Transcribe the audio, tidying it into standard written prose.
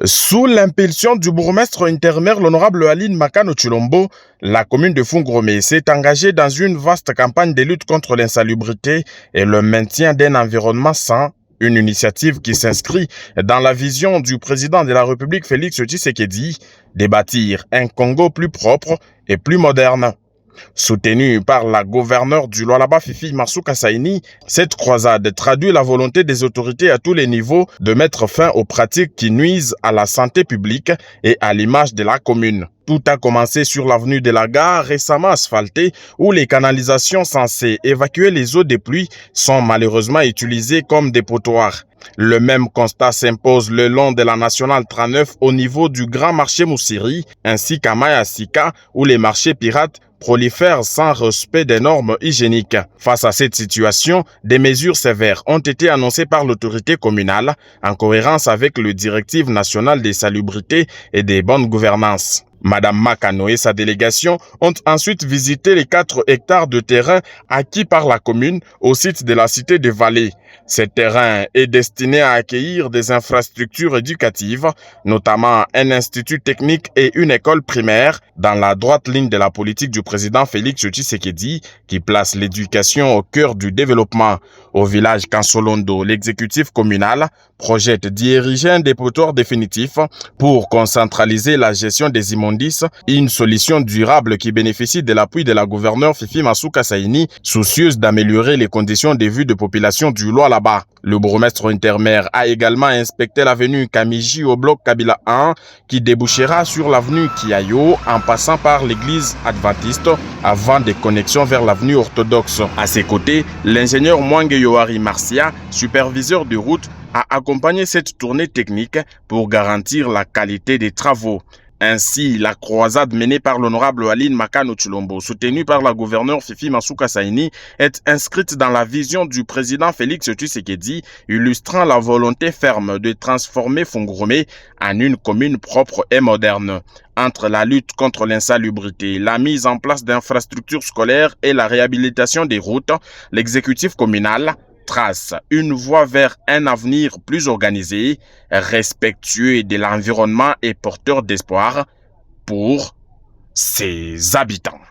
Sous l'impulsion du bourgmestre intérimaire, l'honorable Aline Makano Tshilombo, la commune de Fungurumé s'est engagée dans une vaste campagne de lutte contre l'insalubrité et le maintien d'un environnement sain, une initiative qui s'inscrit dans la vision du président de la République Félix Tshisekedi de bâtir un Congo plus propre et plus moderne. Soutenue par la gouverneure du Lualaba Fifi Masuka Saini, cette croisade traduit la volonté des autorités à tous les niveaux de mettre fin aux pratiques qui nuisent à la santé publique et à l'image de la commune. Tout a commencé sur l'avenue de la Gare, récemment asphaltée, où les canalisations censées évacuer les eaux des pluies sont malheureusement utilisées comme des potoirs. Le même constat s'impose le long de la Nationale 39 au niveau du Grand Marché Moussiri, ainsi qu'à Mayasika, où les marchés pirates prolifèrent sans respect des normes hygiéniques. Face à cette situation, des mesures sévères ont été annoncées par l'autorité communale, en cohérence avec le directive nationale des salubrités et des bonnes gouvernances. Madame Makano et sa délégation ont ensuite visité les 4 hectares de terrain acquis par la commune au site de la cité de Vallée. Ce terrain est destiné à accueillir des infrastructures éducatives, notamment un institut technique et une école primaire, dans la droite ligne de la politique du président Félix Tshisekedi, qui place l'éducation au cœur du développement. Au village Kansolondo, l'exécutif communal projette d'y ériger un dépotoir définitif pour concentraliser la gestion des immondices, une solution durable qui bénéficie de l'appui de la gouverneure Fifi Masuka Saini, soucieuse d'améliorer les conditions de vie de population du Lualaba. Le bourgmestre intérimaire a également inspecté l'avenue Kamiji au bloc Kabila 1 qui débouchera sur l'avenue Kiayo en passant par l'église adventiste avant des connexions vers l'avenue orthodoxe. À ses côtés, l'ingénieur Mwange Yohari Marcia, superviseur de route, a accompagné cette tournée technique pour garantir la qualité des travaux. Ainsi, la croisade menée par l'honorable Aline Makano Tshilombo, soutenue par la gouverneure Fifi Masuka Saini, est inscrite dans la vision du président Félix Tshisekedi, illustrant la volonté ferme de transformer Fungurumé en une commune propre et moderne. Entre la lutte contre l'insalubrité, la mise en place d'infrastructures scolaires et la réhabilitation des routes, l'exécutif communal trace une voie vers un avenir plus organisé, respectueux de l'environnement et porteur d'espoir pour ses habitants.